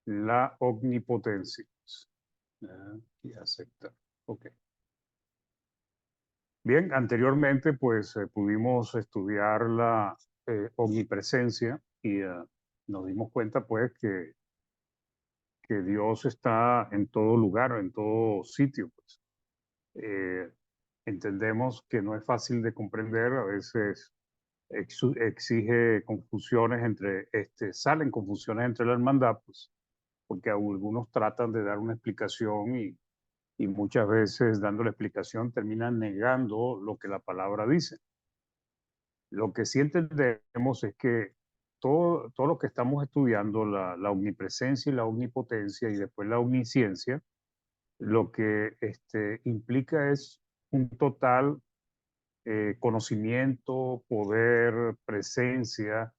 la omnipotencia. Y aceptar. Ok. Bien, anteriormente pues pudimos estudiar la omnipresencia y nos dimos cuenta pues que Dios está en todo lugar, en todo sitio. Pues. Eh, Entendemos que no es fácil de comprender, a veces exige confusiones salen confusiones entre la hermandad, pues, porque algunos tratan de dar una explicación y muchas veces dando la explicación terminan negando lo que la palabra dice. Lo que sí entendemos es que todo lo que estamos estudiando, la omnipresencia y la omnipotencia y después la omnisciencia, lo que implica es un total conocimiento, poder, presencia,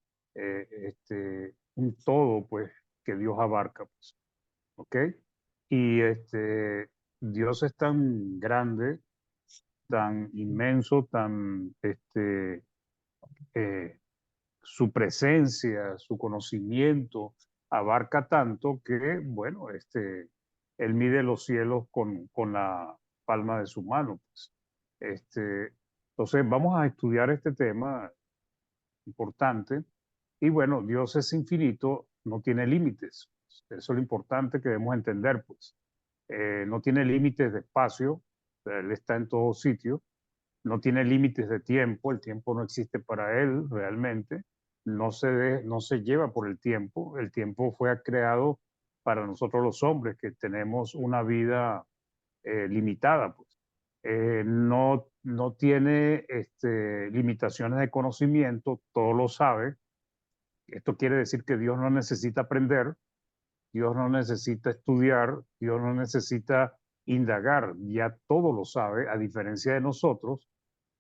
un todo, pues, que Dios abarca, pues, ¿ok? Y Dios es tan grande, tan inmenso, eh, su presencia, su conocimiento abarca tanto que, bueno, Él mide los cielos con la palma de su mano, pues. Entonces, vamos a estudiar este tema importante. Y bueno, Dios es infinito, no tiene límites. Eso es lo importante que debemos entender, pues. No tiene límites de espacio, Él está en todo sitio. No tiene límites de tiempo, el tiempo no existe para Él realmente. No se lleva por el tiempo fue creado para nosotros los hombres que tenemos una vida limitada, pues. No tiene limitaciones de conocimiento, todo lo sabe. Esto quiere decir que Dios no necesita aprender, Dios no necesita estudiar, Dios no necesita indagar, ya todo lo sabe, a diferencia de nosotros,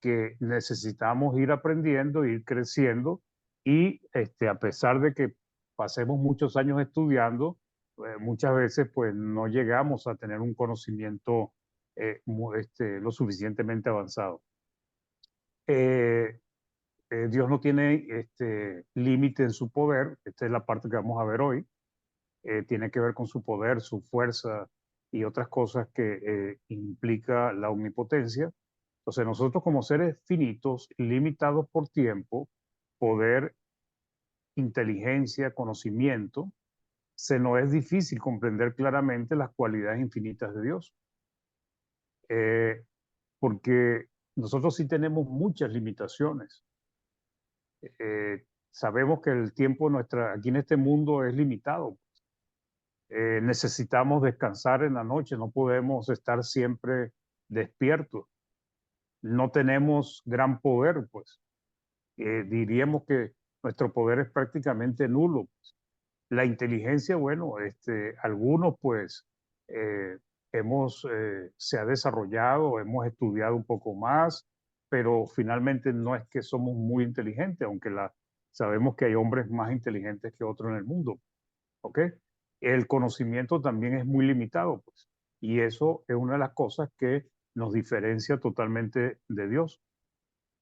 que necesitamos ir aprendiendo, ir creciendo y a pesar de que pasemos muchos años estudiando, muchas veces pues no llegamos a tener un conocimiento lo suficientemente avanzado. Eh, Dios no tiene límite en su poder, esta es la parte que vamos a ver hoy, tiene que ver con su poder, su fuerza y otras cosas que implica la omnipotencia. Entonces nosotros como seres finitos, limitados por tiempo, poder, inteligencia, conocimiento, se nos es difícil comprender claramente las cualidades infinitas de Dios. Eh, Porque nosotros sí tenemos muchas limitaciones. Sabemos que el tiempo aquí en este mundo es limitado. Necesitamos descansar en la noche, no podemos estar siempre despiertos. No tenemos gran poder, pues. Diríamos que nuestro poder es prácticamente nulo, pues. La inteligencia, bueno, algunos pues eh, se ha desarrollado, hemos estudiado un poco más, pero finalmente no es que somos muy inteligentes, aunque sabemos que hay hombres más inteligentes que otros en el mundo. ¿Ok? El conocimiento también es muy limitado, pues, y eso es una de las cosas que nos diferencia totalmente de Dios.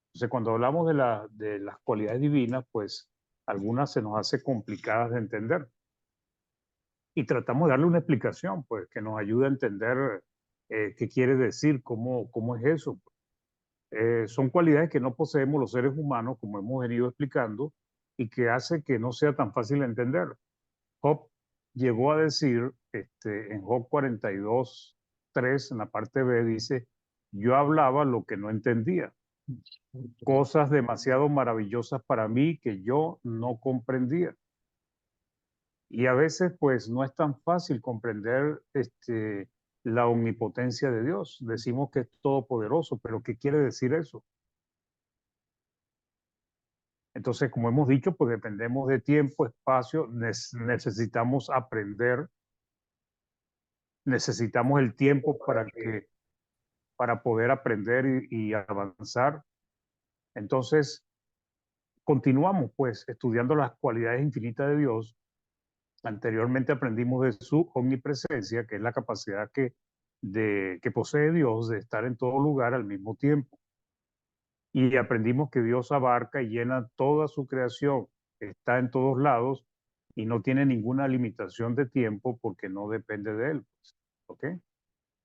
Entonces, cuando hablamos de las cualidades divinas, pues algunas se nos hace complicadas de entender y tratamos de darle una explicación, pues, que nos ayude a entender qué quiere decir, cómo es eso. Son cualidades que no poseemos los seres humanos, como hemos venido explicando, y que hace que no sea tan fácil de entender. Job llegó a decir, en Job 42:3, en la parte B, dice, yo hablaba lo que no entendía, cosas demasiado maravillosas para mí que yo no comprendía. Y a veces, pues, no es tan fácil comprender la omnipotencia de Dios. Decimos que es todopoderoso, pero ¿qué quiere decir eso? Entonces, como hemos dicho, pues dependemos de tiempo, espacio, necesitamos aprender, necesitamos el tiempo para poder aprender y avanzar. Entonces, continuamos pues estudiando las cualidades infinitas de Dios. Anteriormente aprendimos de su omnipresencia, que es la capacidad que posee Dios de estar en todo lugar al mismo tiempo. Y aprendimos que Dios abarca y llena toda su creación, está en todos lados y no tiene ninguna limitación de tiempo porque no depende de él. Pues, ¿ok?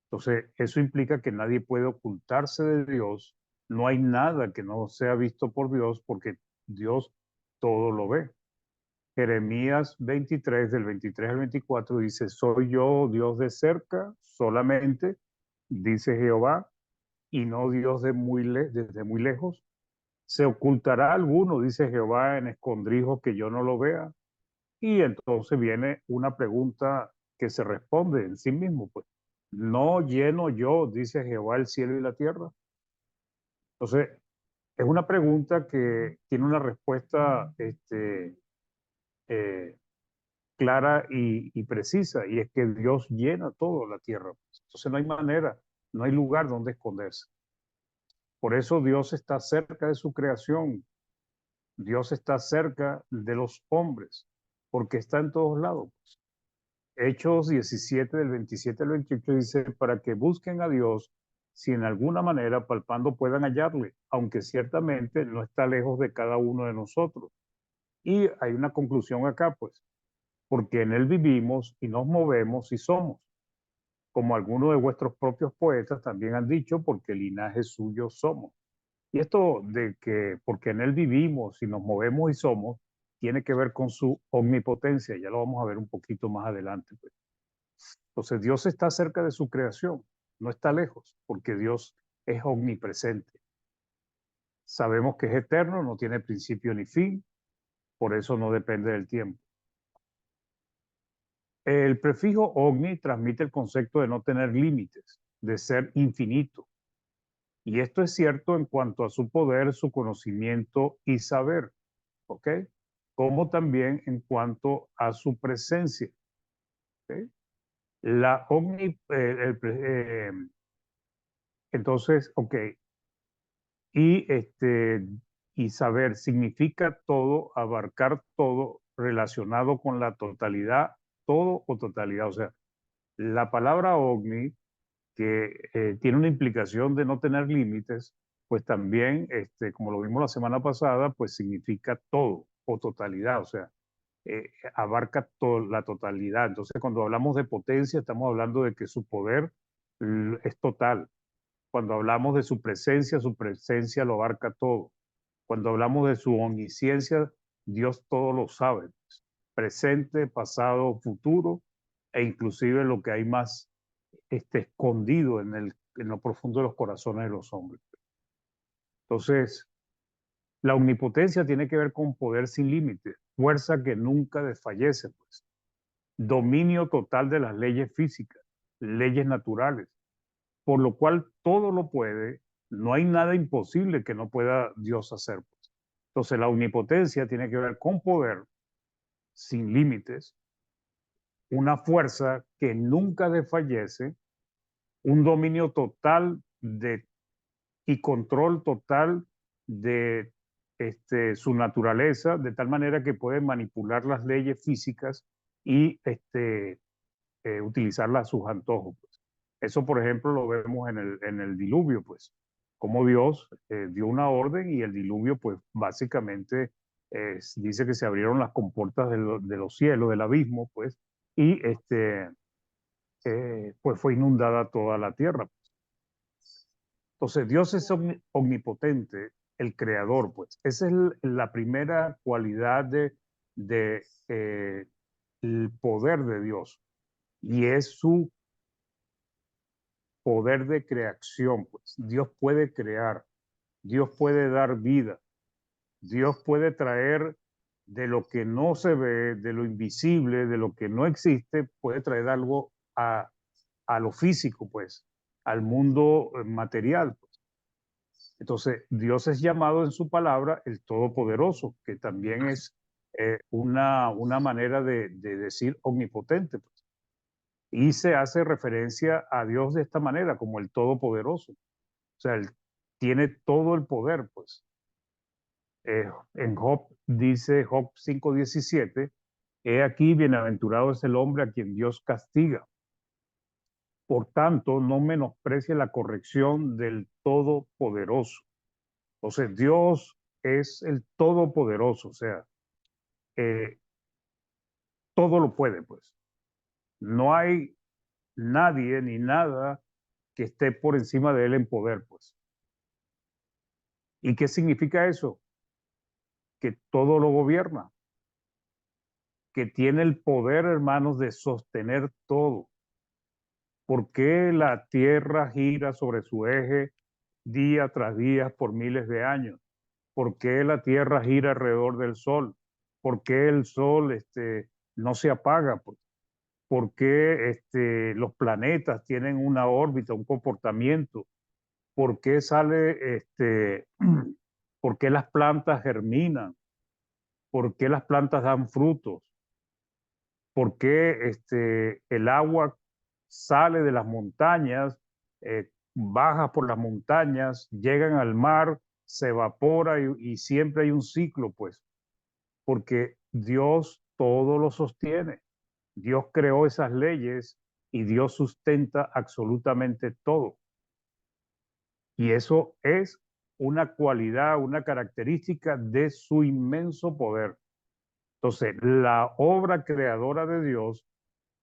Entonces, eso implica que nadie puede ocultarse de Dios, no hay nada que no sea visto por Dios porque Dios todo lo ve. Jeremías 23, del 23 al 24, dice, soy yo Dios de cerca solamente, dice Jehová, y no Dios desde muy lejos. ¿Se ocultará alguno, dice Jehová, en escondrijos que yo no lo vea? Y entonces viene una pregunta que se responde en sí mismo, pues, ¿no lleno yo, dice Jehová, el cielo y la tierra? Entonces, es una pregunta que tiene una respuesta eh, clara y precisa, y es que Dios llena toda la tierra. Entonces no hay manera, no hay lugar donde esconderse. Por eso Dios está cerca de su creación, Dios está cerca de los hombres, porque está en todos lados. Hechos 17, del 27 al 28 dice, para que busquen a Dios, si en alguna manera palpando puedan hallarle, aunque ciertamente no está lejos de cada uno de nosotros. Y hay una conclusión acá, pues, porque en Él vivimos y nos movemos y somos, como algunos de vuestros propios poetas también han dicho, porque linaje suyo somos. Y esto de que porque en Él vivimos y nos movemos y somos, tiene que ver con su omnipotencia, ya lo vamos a ver un poquito más adelante, pues. Entonces Dios está cerca de su creación, no está lejos, porque Dios es omnipresente. Sabemos que es eterno, no tiene principio ni fin, por eso no depende del tiempo. El prefijo omni transmite el concepto de no tener límites, de ser infinito. Y esto es cierto en cuanto a su poder, su conocimiento y saber, ¿ok? Como también en cuanto a su presencia, ¿ok? La omni, entonces, ok, y, y saber significa todo, abarcar todo, relacionado con la totalidad, todo o totalidad. O sea, la palabra ovni, que tiene una implicación de no tener límites, pues también, como lo vimos la semana pasada, pues significa todo o totalidad. O sea, abarca la totalidad. Entonces, cuando hablamos de potencia, estamos hablando de que su poder es total. Cuando hablamos de su presencia lo abarca todo. Cuando hablamos de su omnisciencia, Dios todo lo sabe, pues, presente, pasado, futuro, e inclusive lo que hay más escondido en lo profundo de los corazones de los hombres. Entonces, la omnipotencia tiene que ver con poder sin límites, fuerza que nunca desfallece, pues, dominio total de las leyes físicas, leyes naturales, por lo cual todo lo puede, no hay nada imposible que no pueda Dios hacer, pues. Entonces, la omnipotencia tiene que ver con poder sin límites, una fuerza que nunca desfallece, un dominio total y control total de su naturaleza, de tal manera que puede manipular las leyes físicas y utilizarlas a sus antojos, pues. Eso, por ejemplo, lo vemos en el diluvio, pues, como Dios dio una orden y el diluvio, pues, básicamente dice que se abrieron las compuertas de los cielos, del abismo, pues, y pues fue inundada toda la tierra. Entonces, Dios es omnipotente, el creador, pues. Esa es la primera cualidad de el poder de Dios, y es su poder de creación, pues. Dios puede crear, Dios puede dar vida, Dios puede traer de lo que no se ve, de lo invisible, de lo que no existe, puede traer algo a lo físico, pues, al mundo material, pues. Entonces, Dios es llamado en su palabra el Todopoderoso, que también es una manera de decir omnipotente, pues. Y se hace referencia a Dios de esta manera, como el Todopoderoso. O sea, él tiene todo el poder, pues. En Job dice, Job 5:17, he aquí, bienaventurado es el hombre a quien Dios castiga. Por tanto, no menosprecie la corrección del Todopoderoso. Entonces, Dios es el Todopoderoso, o sea, eh, todo lo puede, pues. No hay nadie ni nada que esté por encima de él en poder, pues. ¿Y qué significa eso? Que todo lo gobierna, que tiene el poder, hermanos, de sostener todo. ¿Por qué la Tierra gira sobre su eje día tras día por miles de años? ¿Por qué la Tierra gira alrededor del Sol? ¿Por qué el Sol no se apaga? ¿Por qué los planetas tienen una órbita, un comportamiento? ¿Por qué por qué las plantas germinan? ¿Por qué las plantas dan frutos? ¿Por qué el agua sale de las montañas, baja por las montañas, llegan al mar, se evapora y siempre hay un ciclo, pues? Porque Dios todo lo sostiene. Dios creó esas leyes y Dios sustenta absolutamente todo. Y eso es una cualidad, una característica de su inmenso poder. Entonces, la obra creadora de Dios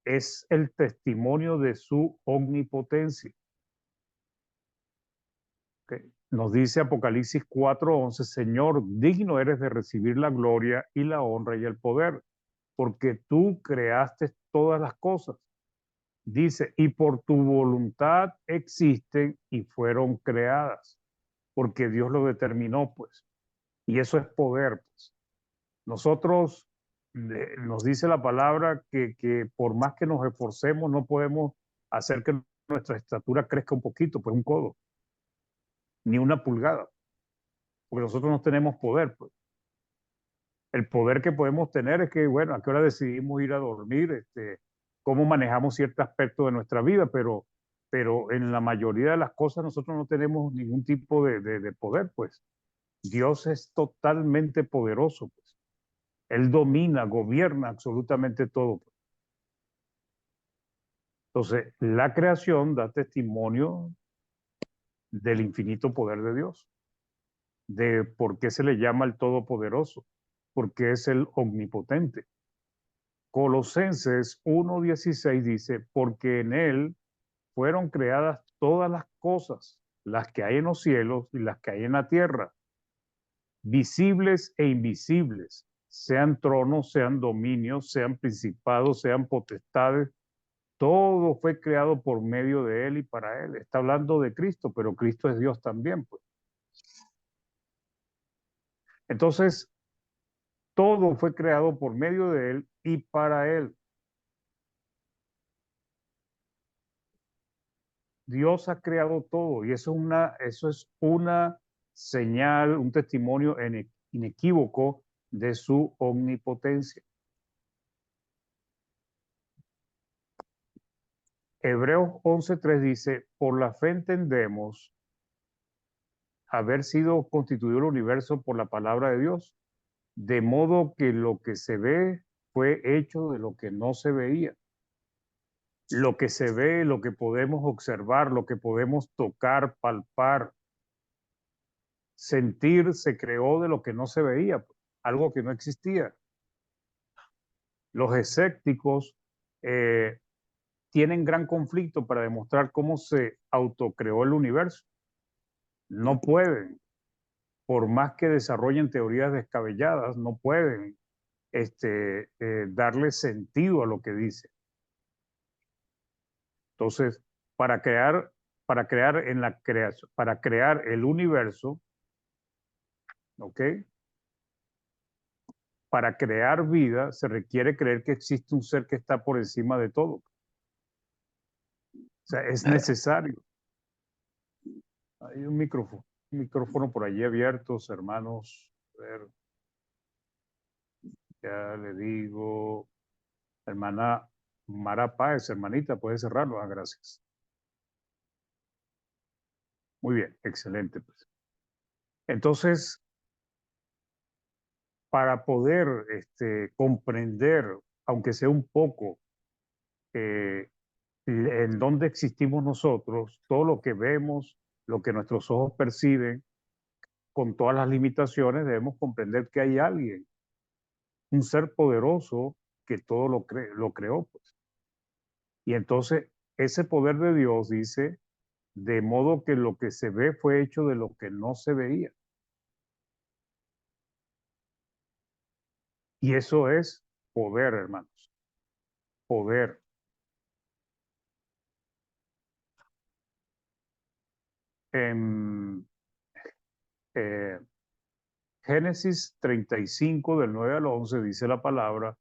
es el testimonio de su omnipotencia. ¿Okay? Nos dice Apocalipsis 4:11, Señor, digno eres de recibir la gloria y la honra y el poder, porque tú creaste todas las cosas. Dice, y por tu voluntad existen y fueron creadas, porque Dios lo determinó, pues. Y eso es poder, pues. Nosotros, nos dice la palabra que por más que nos esforcemos, no podemos hacer que nuestra estatura crezca un poquito, pues un codo, ni una pulgada, porque nosotros no tenemos poder, pues. El poder que podemos tener es que, bueno, a qué hora decidimos ir a dormir, cómo manejamos cierto aspecto de nuestra vida, pero en la mayoría de las cosas nosotros no tenemos ningún tipo de poder, pues. Dios es totalmente poderoso, pues. Él domina, gobierna absolutamente todo, pues. Entonces, la creación da testimonio del infinito poder de Dios, de por qué se le llama el Todopoderoso, porque es el omnipotente. Colosenses 1:16 dice, porque en él fueron creadas todas las cosas, las que hay en los cielos y las que hay en la tierra, visibles e invisibles, sean tronos, sean dominios, sean principados, sean potestades, todo fue creado por medio de él y para él. Está hablando de Cristo, pero Cristo es Dios también, pues. Entonces, todo fue creado por medio de él y para él. Dios ha creado todo y eso es una señal, un testimonio inequívoco de su omnipotencia. Hebreos 11:3 dice, por la fe entendemos haber sido constituido el universo por la palabra de Dios, de modo que lo que se ve fue hecho de lo que no se veía. Lo que se ve, lo que podemos observar, lo que podemos tocar, palpar, sentir, se creó de lo que no se veía, algo que no existía. Los escépticos eh, tienen gran conflicto para demostrar cómo se autocreó el universo. No pueden, por más que desarrollen teorías descabelladas, no pueden darle sentido a lo que dice. Entonces, para crear, para crear en la creación, para crear el universo, ¿ok? Para crear vida se requiere creer que existe un ser que está por encima de todo. O sea, es necesario. Hay un micrófono por allí abierto, hermanos. A ver, ya le digo, hermana Mara Páez, hermanita, puede cerrarlo. Ah, gracias. Muy bien, excelente. Pues. Entonces, para poder comprender, aunque sea un poco, eh, en dónde existimos nosotros, todo lo que vemos, lo que nuestros ojos perciben, con todas las limitaciones, debemos comprender que hay alguien, un ser poderoso que todo lo creó, pues. Y entonces ese poder de Dios dice, de modo que lo que se ve fue hecho de lo que no se veía. Y eso es poder, hermanos, poder. En eh, Génesis 35, del 9 al 11, dice la palabra,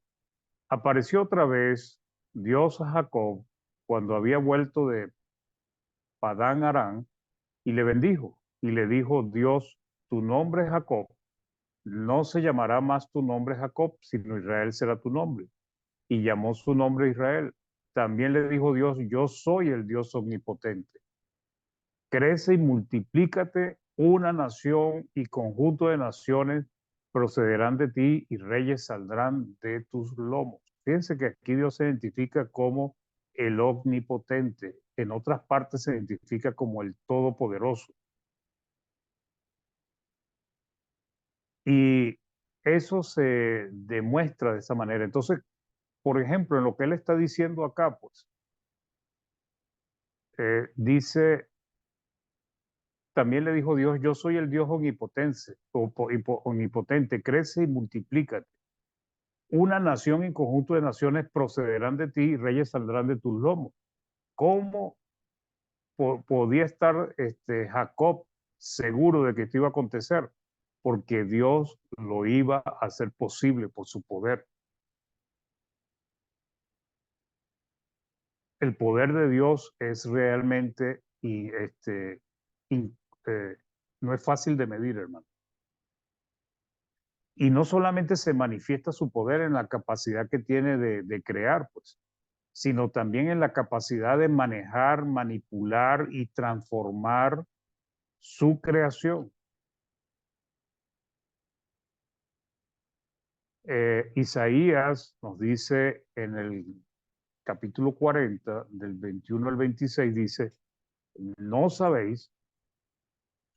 apareció otra vez Dios a Jacob cuando había vuelto de Padán Aram y le bendijo. Y le dijo Dios, tu nombre es Jacob, no se llamará más tu nombre Jacob, sino Israel será tu nombre. Y llamó su nombre Israel. También le dijo Dios, yo soy el Dios omnipotente. Crece y multiplícate, una nación y conjunto de naciones procederán de ti y reyes saldrán de tus lomos. Fíjense que aquí Dios se identifica como el omnipotente. En otras partes se identifica como el todopoderoso. Y eso se demuestra de esa manera. Entonces, por ejemplo, en lo que él está diciendo acá, pues, dice, también le dijo Dios, yo soy el Dios omnipotente, crece y multiplícate. Una nación en conjunto de naciones procederán de ti y reyes saldrán de tus lomos. ¿Cómo podía estar Jacob seguro de que esto iba a acontecer? Porque Dios lo iba a hacer posible por su poder. El poder de Dios es realmente in- eh, no es fácil de medir, hermano. Y no solamente se manifiesta su poder en la capacidad que tiene de crear, pues, sino también en la capacidad de manejar, manipular y transformar su creación. Isaías nos dice en el capítulo 40, del 21 al 26, dice, no sabéis,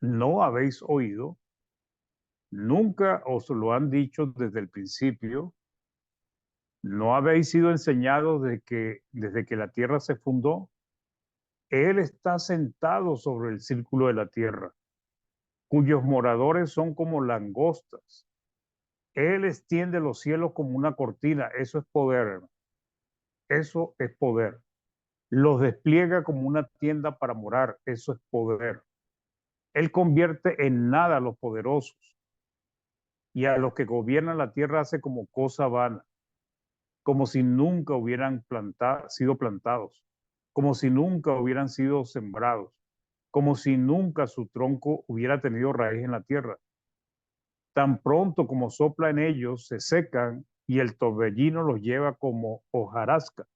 no habéis oído, nunca os lo han dicho desde el principio, no habéis sido enseñados desde que la tierra se fundó. Él está sentado sobre el círculo de la tierra, cuyos moradores son como langostas. Él extiende los cielos como una cortina. Eso es poder, hermano. Eso es poder. Los despliega como una tienda para morar. Eso es poder. Él convierte en nada a los poderosos y a los que gobiernan la tierra hace como cosa vana, como si nunca hubieran sido plantados, como si nunca hubieran sido sembrados, como si nunca su tronco hubiera tenido raíz en la tierra. Tan pronto como sopla en ellos, se secan y el torbellino los lleva como hojarasca.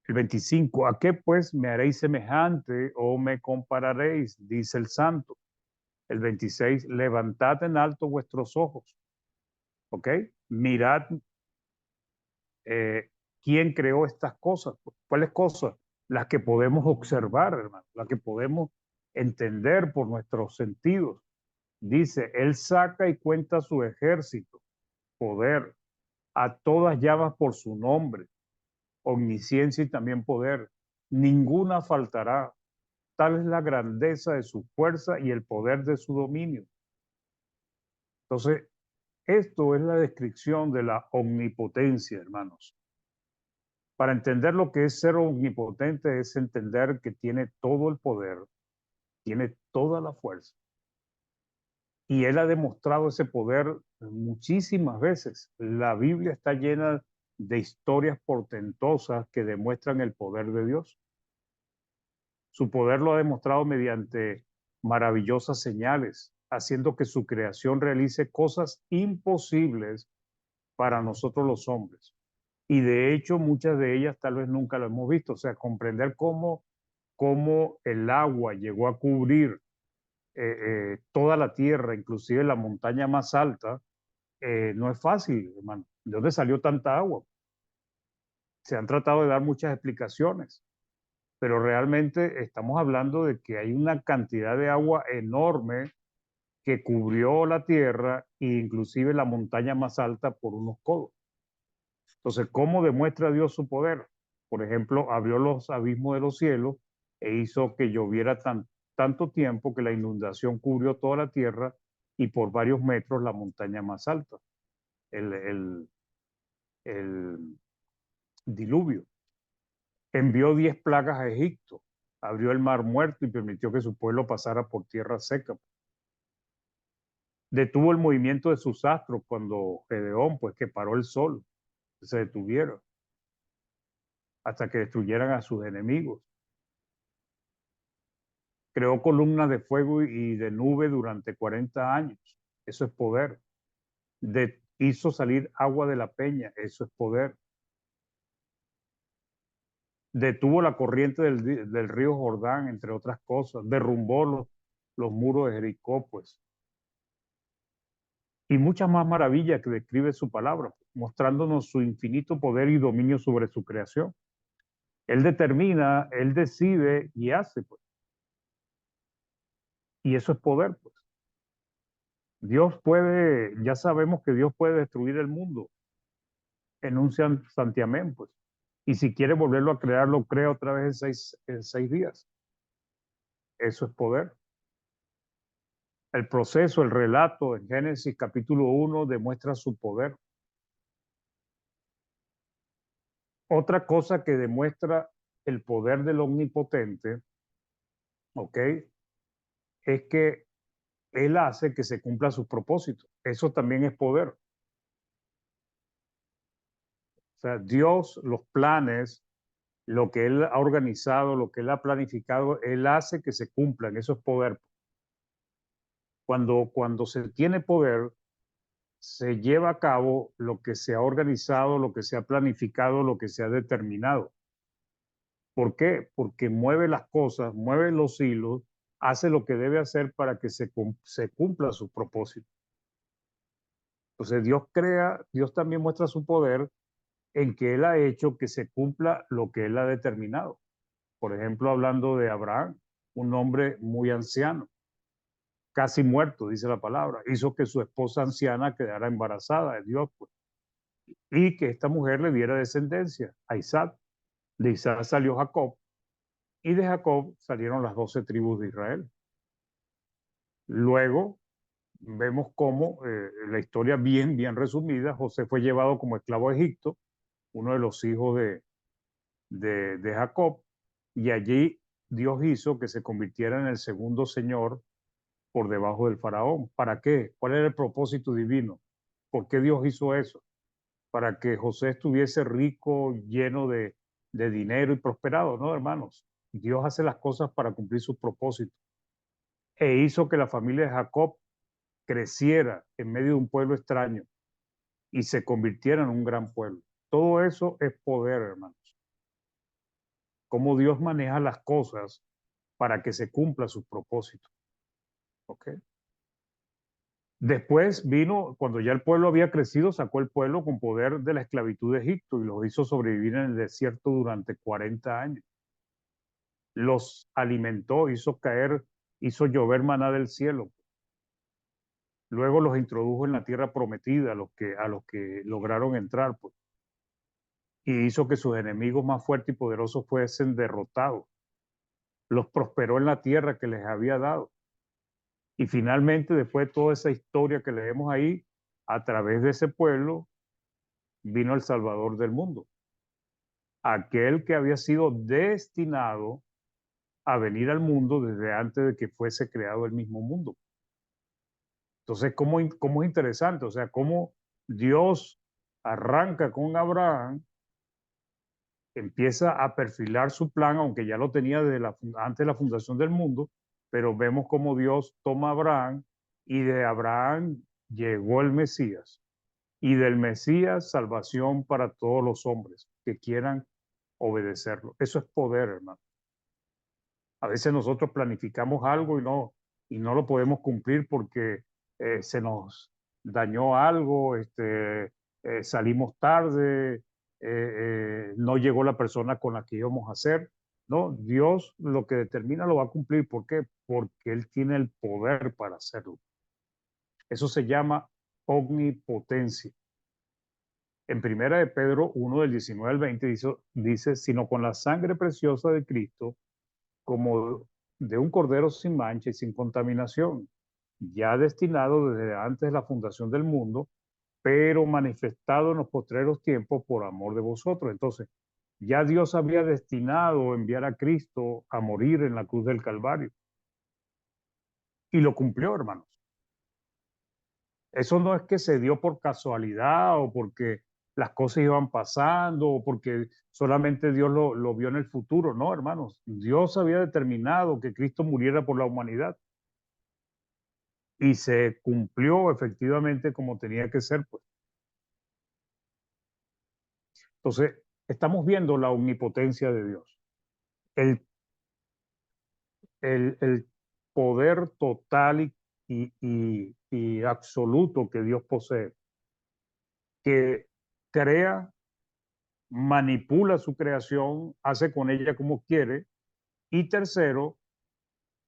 El 25, ¿a qué pues me haréis semejante o me compararéis? Dice el santo. El 26, levantad en alto vuestros ojos, ¿ok? Mirad quién creó estas cosas. ¿Cuáles cosas? Las que podemos observar, hermano, las que podemos entender por nuestros sentidos. Dice, Él saca y cuenta su ejército, poder, a todas llamas por su nombre, omnisciencia y también poder. Ninguna faltará. Tal es la grandeza de su fuerza y el poder de su dominio. Entonces, esto es la descripción de la omnipotencia, hermanos. Para entender lo que es ser omnipotente es entender que tiene todo el poder, tiene toda la fuerza. Y él ha demostrado ese poder muchísimas veces. La Biblia está llena de historias portentosas que demuestran el poder de Dios. Su poder lo ha demostrado mediante maravillosas señales, haciendo que su creación realice cosas imposibles para nosotros los hombres. Y de hecho, muchas de ellas tal vez nunca lo hemos visto. O sea, comprender cómo el agua llegó a cubrir toda la tierra, inclusive la montaña más alta, no es fácil, hermano. ¿De dónde salió tanta agua? Se han tratado de dar muchas explicaciones, pero realmente estamos hablando de que hay una cantidad de agua enorme que cubrió la tierra e inclusive la montaña más alta por unos codos. Entonces, ¿cómo demuestra Dios su poder? Por ejemplo, abrió los abismos de los cielos e hizo que lloviera tanto tiempo que la inundación cubrió toda la tierra y por varios metros la montaña más alta, el, el, el diluvio. Envió 10 plagas a Egipto, abrió el mar muerto y permitió que su pueblo pasara por tierra seca. Detuvo el movimiento de sus astros cuando Gedeón, pues que paró el sol, se detuvieron hasta que destruyeran a sus enemigos. Creó columnas de fuego y de nube durante 40 años. Eso es poder. Hizo salir agua de la peña. Eso es poder. Detuvo la corriente del río Jordán, entre otras cosas. Derrumbó los muros de Jericó, pues. Y muchas más maravillas que describe su palabra, mostrándonos su infinito poder y dominio sobre su creación. Él determina, él decide y hace, pues. Y eso es poder, pues. Dios puede, ya sabemos que Dios puede destruir el mundo en un santiamén, pues. Y si quiere volverlo a crear, lo crea otra vez en seis días. Eso es poder. El proceso, el relato en Génesis capítulo 1 demuestra su poder. Otra cosa que demuestra el poder del omnipotente, ¿ok? Es que él hace que se cumpla sus propósitos. Eso también es poder. O sea, Dios, los planes, lo que él ha organizado, lo que él ha planificado, él hace que se cumplan. Eso es poder. Cuando se tiene poder, se lleva a cabo lo que se ha organizado, lo que se ha planificado, lo que se ha determinado. ¿Por qué? Porque mueve las cosas, mueve los hilos, hace lo que debe hacer para que se cumpla su propósito. Entonces Dios crea, Dios también muestra su poder en que Él ha hecho que se cumpla lo que Él ha determinado. Por ejemplo, hablando de Abraham, un hombre muy anciano, casi muerto, dice la palabra, hizo que su esposa anciana quedara embarazada de Dios, pues, y que esta mujer le diera descendencia a Isaac. De Isaac salió Jacob, y de Jacob salieron las 12 tribus de Israel. Luego vemos cómo, la historia bien resumida, José fue llevado como esclavo a Egipto, uno de los hijos de Jacob, y allí Dios hizo que se convirtiera en el segundo señor por debajo del faraón. ¿Para qué? ¿Cuál era el propósito divino? ¿Por qué Dios hizo eso? Para que José estuviese rico, lleno de dinero y prosperado, ¿no, hermanos? Dios hace las cosas para cumplir sus propósitos. E hizo que la familia de Jacob creciera en medio de un pueblo extraño y se convirtiera en un gran pueblo. Todo eso es poder, hermanos. Cómo Dios maneja las cosas para que se cumpla sus propósitos. ¿Ok? Después vino, cuando ya el pueblo había crecido, sacó el pueblo con poder de la esclavitud de Egipto y los hizo sobrevivir en el desierto durante 40 años. Los alimentó, hizo llover maná del cielo. Luego los introdujo en la tierra prometida, a los que lograron entrar, pues, y hizo que sus enemigos más fuertes y poderosos fuesen derrotados. Los prosperó en la tierra que les había dado. Y finalmente, después de toda esa historia que leemos ahí, a través de ese pueblo vino el Salvador del mundo, aquel que había sido destinado a venir al mundo desde antes de que fuese creado el mismo mundo. Entonces, ¿cómo es interesante? O sea, cómo Dios arranca con Abraham, empieza a perfilar su plan, aunque ya lo tenía antes de la fundación del mundo, pero vemos cómo Dios toma a Abraham y de Abraham llegó el Mesías. Y del Mesías, salvación para todos los hombres que quieran obedecerlo. Eso es poder, hermano. A veces nosotros planificamos algo y no lo podemos cumplir porque se nos dañó algo, salimos tarde, no llegó la persona con la que íbamos a hacer. No, Dios lo que determina lo va a cumplir. ¿Por qué? Porque Él tiene el poder para hacerlo. Eso se llama omnipotencia. En primera de Pedro 1 del 19 al 20 dice, sino con la sangre preciosa de Cristo, como de un cordero sin mancha y sin contaminación, ya destinado desde antes de la fundación del mundo, pero manifestado en los postreros tiempos por amor de vosotros. Entonces, ya Dios había destinado enviar a Cristo a morir en la cruz del Calvario. Y lo cumplió, hermanos. Eso no es que se dio por casualidad o porque las cosas iban pasando o porque solamente Dios lo vio en el futuro. No, hermanos. Dios había determinado que Cristo muriera por la humanidad y se cumplió efectivamente como tenía que ser, pues. Entonces, estamos viendo la omnipotencia de Dios, el, el poder total y absoluto que Dios posee, que crea, manipula su creación, hace con ella como quiere, y tercero,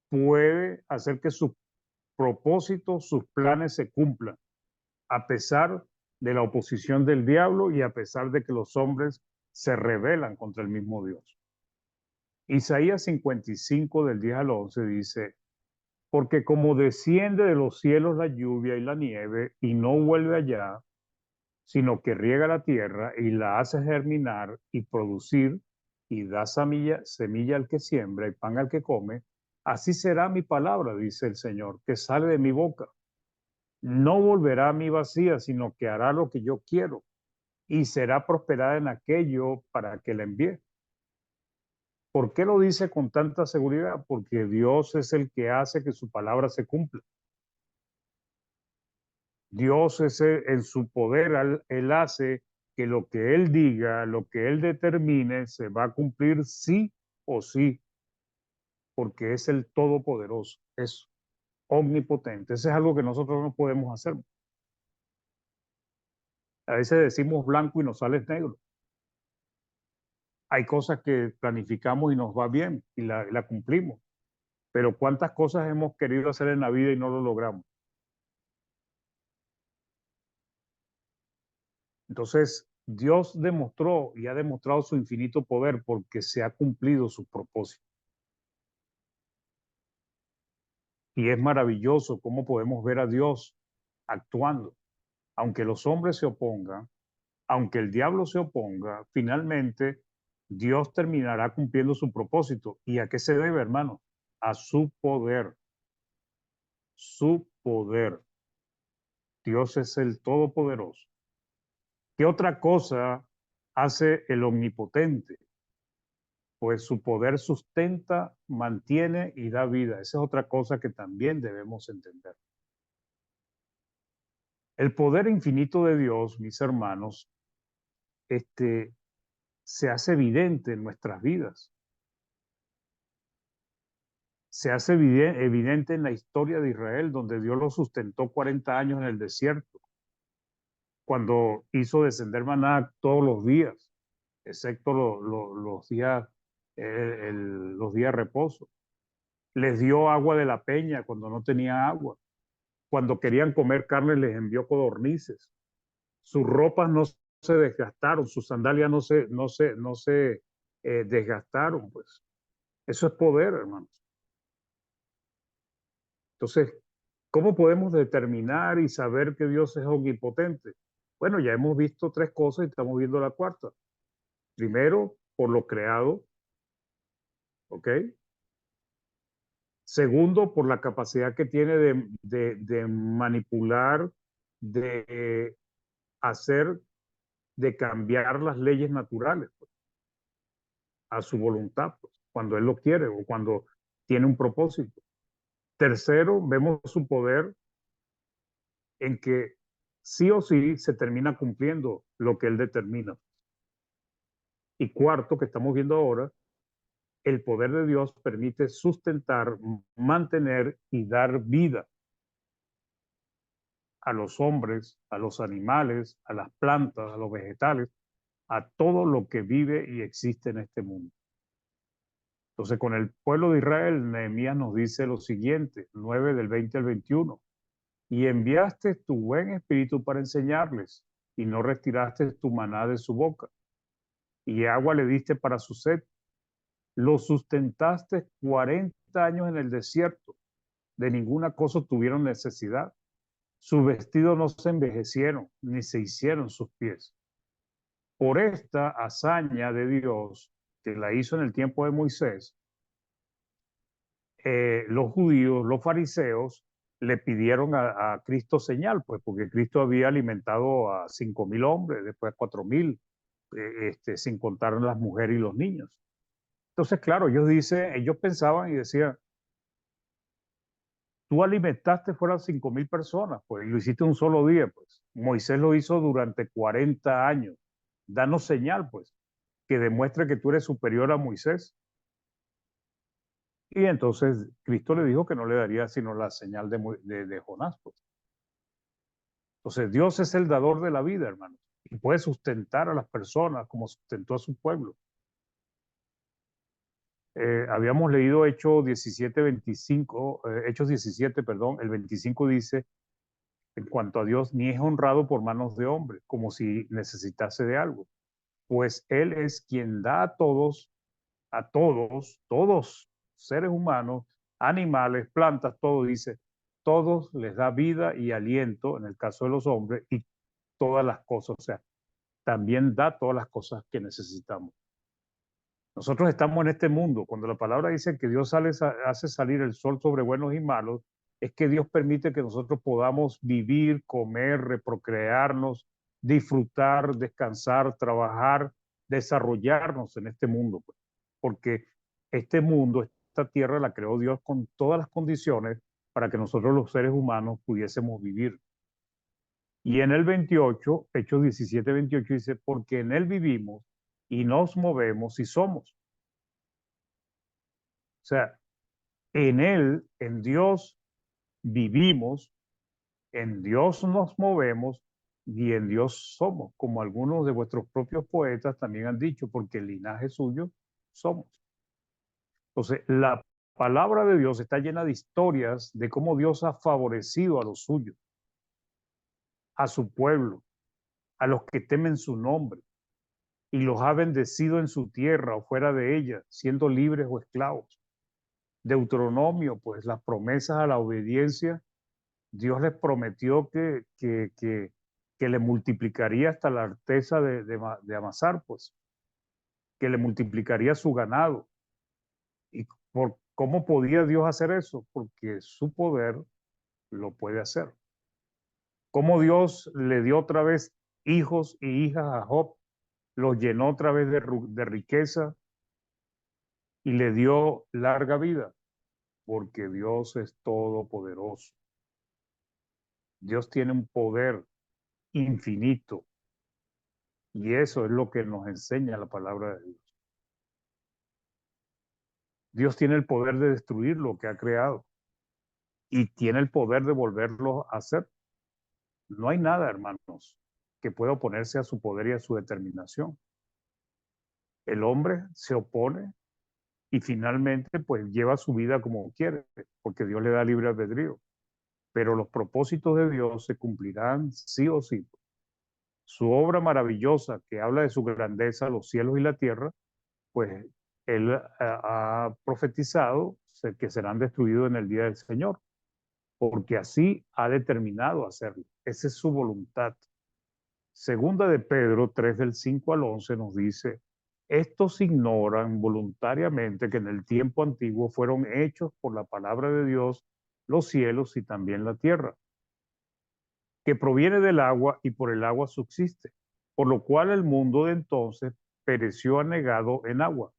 puede hacer que sus propósitos, sus planes se cumplan, a pesar de la oposición del diablo y a pesar de que los hombres se rebelan contra el mismo Dios. Isaías 55 del 10 al 11 dice, porque como desciende de los cielos la lluvia y la nieve y no vuelve allá, sino que riega la tierra y la hace germinar y producir y da semilla al que siembra y pan al que come, así será mi palabra, dice el Señor, que sale de mi boca. No volverá a mí vacía, sino que hará lo que yo quiero y será prosperada en aquello para que la envíe. ¿Por qué lo dice con tanta seguridad? Porque Dios es el que hace que su palabra se cumpla. Dios es en su poder, él hace que lo que Él diga, lo que Él determine, se va a cumplir sí o sí, porque es el Todopoderoso, es omnipotente. Eso es algo que nosotros no podemos hacer. A veces decimos blanco y nos sale negro. Hay cosas que planificamos y nos va bien y la cumplimos, pero ¿cuántas cosas hemos querido hacer en la vida y no lo logramos? Entonces, Dios demostró y ha demostrado su infinito poder porque se ha cumplido su propósito. Y es maravilloso cómo podemos ver a Dios actuando. Aunque los hombres se opongan, aunque el diablo se oponga, finalmente Dios terminará cumpliendo su propósito. ¿Y a qué se debe, hermano? A su poder. Su poder. Dios es el Todopoderoso. ¿Qué otra cosa hace el Omnipotente? Pues su poder sustenta, mantiene y da vida. Esa es otra cosa que también debemos entender. El poder infinito de Dios, mis hermanos, se hace evidente en nuestras vidas. Se hace evidente en la historia de Israel, donde Dios lo sustentó 40 años en el desierto, cuando hizo descender maná todos los días, excepto los días de reposo. Les dio agua de la peña cuando no tenía agua. Cuando querían comer carne les envió codornices. Sus ropas no se desgastaron, sus sandalias no se desgastaron, pues. Eso es poder, hermanos. Entonces, ¿cómo podemos determinar y saber que Dios es omnipotente? Bueno, ya hemos visto tres cosas y estamos viendo la cuarta. Primero, por lo creado, ¿ok? Segundo, por la capacidad que tiene de manipular, de hacer, de cambiar las leyes naturales, pues, a su voluntad, pues, cuando Él lo quiere o cuando tiene un propósito. Tercero, vemos su poder en que sí o sí se termina cumpliendo lo que Él determina. Y cuarto, que estamos viendo ahora, el poder de Dios permite sustentar, mantener y dar vida a los hombres, a los animales, a las plantas, a los vegetales, a todo lo que vive y existe en este mundo. Entonces, con el pueblo de Israel, Nehemías nos dice lo siguiente, 9 del 20 al 21, y enviaste tu buen espíritu para enseñarles, y no retiraste tu maná de su boca, y agua le diste para su sed. Lo sustentaste 40 años en el desierto, de ninguna cosa tuvieron necesidad. Sus vestidos no se envejecieron, ni se hicieron sus pies. Por esta hazaña de Dios, que la hizo en el tiempo de Moisés, los judíos, los fariseos, le pidieron a Cristo señal, pues porque Cristo había alimentado a 5.000 hombres, después a 4.000, sin contar las mujeres y los niños. Entonces, claro, ellos pensaban y decían, tú alimentaste fueran 5.000 personas, pues, y lo hiciste un solo día, pues. Moisés lo hizo durante 40 años. Danos señal, pues, que demuestre que tú eres superior a Moisés. Y entonces Cristo le dijo que no le daría sino la señal de Jonás, pues. Entonces Dios es el dador de la vida, hermano, y puede sustentar a las personas como sustentó a su pueblo. Habíamos leído Hechos 17, 25, Hechos 17, perdón, el 25 dice, en cuanto a Dios, ni es honrado por manos de hombre, como si necesitase de algo, pues Él es quien da a todos, seres humanos, animales, plantas, todo dice, todos les da vida y aliento, en el caso de los hombres, y todas las cosas, o sea, también da todas las cosas que necesitamos. Nosotros estamos en este mundo. Cuando la palabra dice que Dios hace salir el sol sobre buenos y malos, es que Dios permite que nosotros podamos vivir, comer, reprocrearnos, disfrutar, descansar, trabajar, desarrollarnos en este mundo, pues. Porque este mundo, esta tierra la creó Dios con todas las condiciones para que nosotros los seres humanos pudiésemos vivir. Y en el 28, Hechos 17, 28 dice, porque en Él vivimos y nos movemos y somos. O sea, en Él, en Dios vivimos, en Dios nos movemos y en Dios somos, como algunos de vuestros propios poetas también han dicho, porque el linaje suyo somos. Entonces, la palabra de Dios está llena de historias de cómo Dios ha favorecido a los suyos, a su pueblo, a los que temen su nombre, y los ha bendecido en su tierra o fuera de ella, siendo libres o esclavos. Deuteronomio, pues las promesas a la obediencia, Dios les prometió que le multiplicaría hasta la arteza de amasar, pues, que le multiplicaría su ganado. ¿Y cómo podía Dios hacer eso? Porque su poder lo puede hacer. ¿Cómo Dios le dio otra vez hijos y hijas a Job? Los llenó otra vez de riqueza y le dio larga vida, porque Dios es todopoderoso. Dios tiene un poder infinito y eso es lo que nos enseña la palabra de Dios. Dios tiene el poder de destruir lo que ha creado y tiene el poder de volverlo a hacer. No hay nada, hermanos, que pueda oponerse a su poder y a su determinación. El hombre se opone y finalmente pues lleva su vida como quiere, porque Dios le da libre albedrío. Pero los propósitos de Dios se cumplirán sí o sí. Su obra maravillosa que habla de su grandeza, los cielos y la tierra, pues él ha profetizado que serán destruidos en el día del Señor, porque así ha determinado hacerlo. Esa es su voluntad. Segunda de Pedro 3 del 5 al 11 nos dice, estos ignoran voluntariamente que en el tiempo antiguo fueron hechos por la palabra de Dios los cielos y también la tierra, que proviene del agua y por el agua subsiste, por lo cual el mundo de entonces pereció anegado en agua.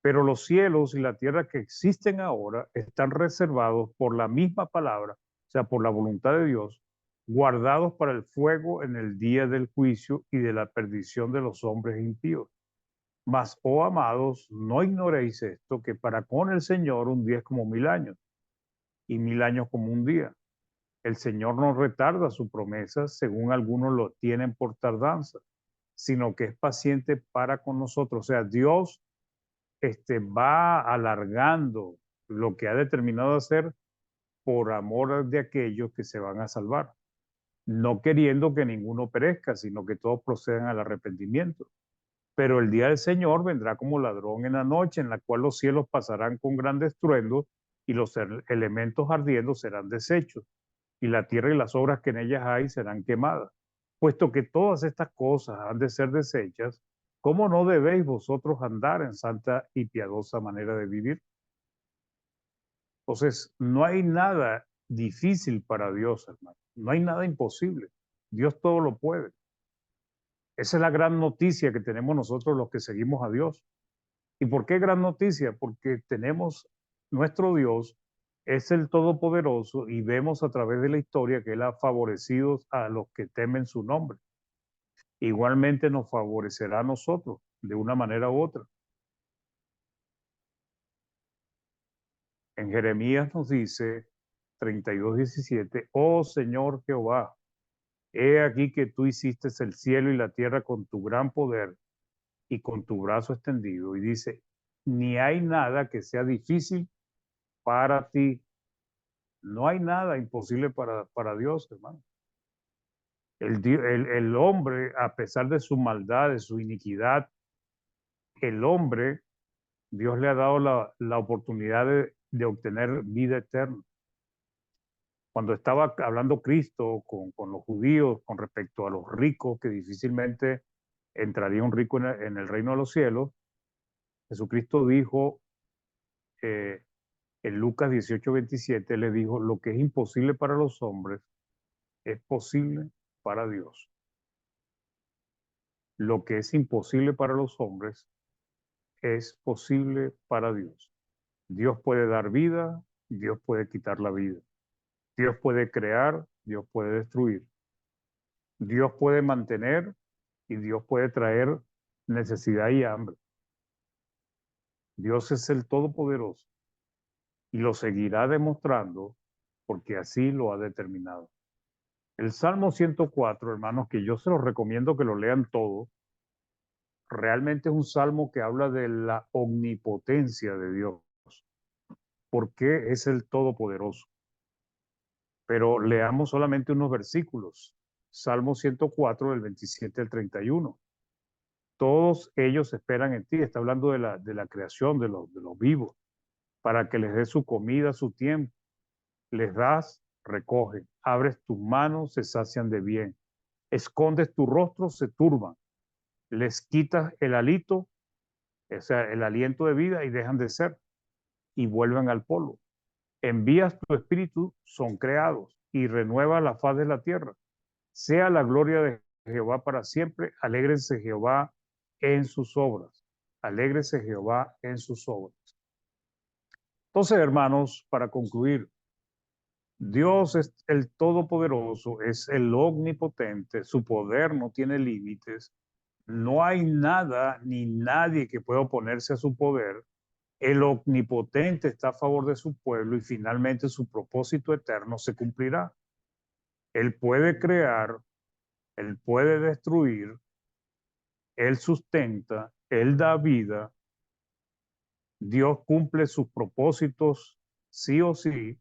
Pero los cielos y la tierra que existen ahora están reservados por la misma palabra, o sea, por la voluntad de Dios, guardados para el fuego en el día del juicio y de la perdición de los hombres impíos. Mas, oh amados, no ignoréis esto, que para con el Señor un día es como 1.000 años, y 1.000 años como un día. El Señor no retarda su promesa, según algunos lo tienen por tardanza, sino que es paciente para con nosotros. O sea, Dios va alargando lo que ha determinado hacer por amor de aquellos que se van a salvar. no queriendo que ninguno perezca, sino que todos procedan al arrepentimiento. Pero el día del Señor vendrá como ladrón en la noche, en la cual los cielos pasarán con gran estruendo y los elementos ardiendo serán deshechos, y la tierra y las obras que en ellas hay serán quemadas. Puesto que todas estas cosas han de ser deshechas, ¿cómo no debéis vosotros andar en santa y piadosa manera de vivir? Entonces, no hay nada difícil para Dios, hermano. No hay nada imposible. Dios todo lo puede. Esa es la gran noticia que tenemos nosotros los que seguimos a Dios. ¿Y por qué gran noticia? Porque tenemos nuestro Dios, es el Todopoderoso y vemos a través de la historia que Él ha favorecido a los que temen su nombre. Igualmente nos favorecerá a nosotros de una manera u otra. En Jeremías nos dice 32:17, oh Señor Jehová, he aquí que tú hiciste el cielo y la tierra con tu gran poder y con tu brazo extendido. Y dice, ni hay nada que sea difícil para ti. No hay nada imposible para Dios, hermano. El hombre, a pesar de su maldad, de su iniquidad, el hombre, Dios le ha dado la oportunidad de obtener vida eterna. Cuando estaba hablando Cristo con los judíos con respecto a los ricos, que difícilmente entraría un rico en el reino de los cielos, Jesucristo dijo eh, en Lucas 18:27, le dijo, lo que es imposible para los hombres es posible para Dios. Lo que es imposible para los hombres es posible para Dios. Dios puede dar vida, Dios puede quitar la vida. Dios puede crear, Dios puede destruir. Dios puede mantener y Dios puede traer necesidad y hambre. Dios es el Todopoderoso y lo seguirá demostrando porque así lo ha determinado. El Salmo 104, hermanos, que yo se los recomiendo que lo lean todo, realmente es un salmo que habla de la omnipotencia de Dios, porque es el Todopoderoso. Pero leamos solamente unos versículos. Salmo 104, del 27 al 31. Todos ellos esperan en ti. Está hablando de la creación de los vivos, para que les des su comida a su tiempo. Les das, recogen. Abres tus manos, se sacian de bien. Escondes tu rostro, se turban. Les quitas el alito, o sea, el aliento de vida y dejan de ser y vuelven al polvo. Envías tu espíritu, son creados y renueva la faz de la tierra. Sea la gloria de Jehová para siempre. Alégrense Jehová en sus obras. Alégrese Jehová en sus obras. Entonces, hermanos, para concluir, Dios es el Todopoderoso, es el Omnipotente, su poder no tiene límites, no hay nada ni nadie que pueda oponerse a su poder. El Omnipotente está a favor de su pueblo y finalmente su propósito eterno se cumplirá. Él puede crear, Él puede destruir, Él sustenta, Él da vida, Dios cumple sus propósitos sí o sí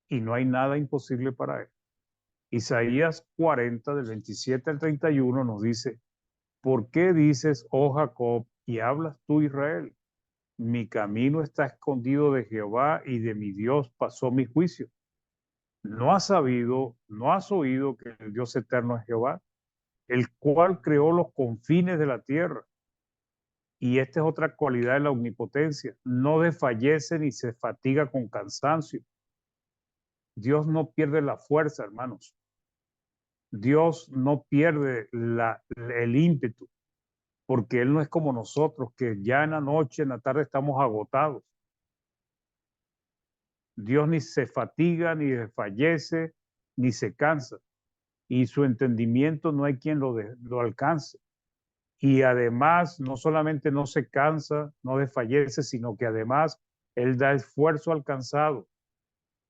y no hay nada imposible para Él. Isaías 40, del 27 al 31 nos dice, ¿por qué dices, oh Jacob, y hablas tú, Israel? Mi camino está escondido de Jehová y de mi Dios pasó mi juicio. ¿No has sabido, no has oído que el Dios eterno es Jehová, el cual creó los confines de la tierra? Y esta es otra cualidad de la omnipotencia. No desfallece ni se fatiga con cansancio. Dios no pierde la fuerza, hermanos. Dios no pierde el ímpetu, porque Él no es como nosotros, que ya en la noche, en la tarde estamos agotados. Dios ni se fatiga, ni desfallece, ni se cansa. Y su entendimiento no hay quien lo alcance. Y además, no solamente no se cansa, no desfallece, sino que además Él da esfuerzo al cansado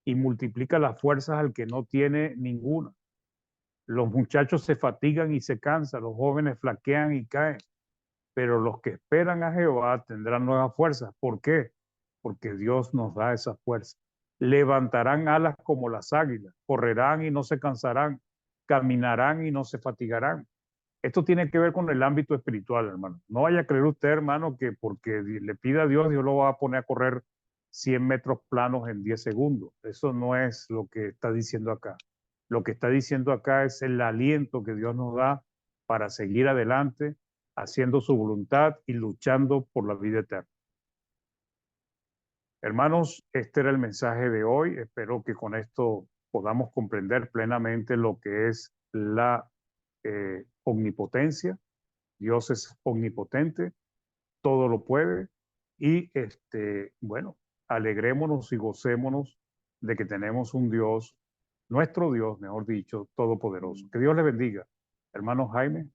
y multiplica las fuerzas al que no tiene ninguna. Los muchachos se fatigan y se cansan, los jóvenes flaquean y caen, pero los que esperan a Jehová tendrán nuevas fuerzas. ¿Por qué? Porque Dios nos da esa fuerza. Levantarán alas como las águilas, correrán y no se cansarán, caminarán y no se fatigarán. Esto tiene que ver con el ámbito espiritual, hermano. No vaya a creer usted, hermano, que porque le pida a Dios, Dios lo va a poner a correr 100 metros planos en 10 segundos. Eso no es lo que está diciendo acá. Lo que está diciendo acá es el aliento que Dios nos da para seguir adelante, haciendo su voluntad y luchando por la vida eterna. Hermanos, este era el mensaje de hoy. Espero que con esto podamos comprender plenamente lo que es la omnipotencia. Dios es omnipotente, todo lo puede y bueno, alegrémonos y gocémonos de que tenemos un Dios, nuestro Dios, mejor dicho, todopoderoso. Que Dios le bendiga. Hermano Jaime.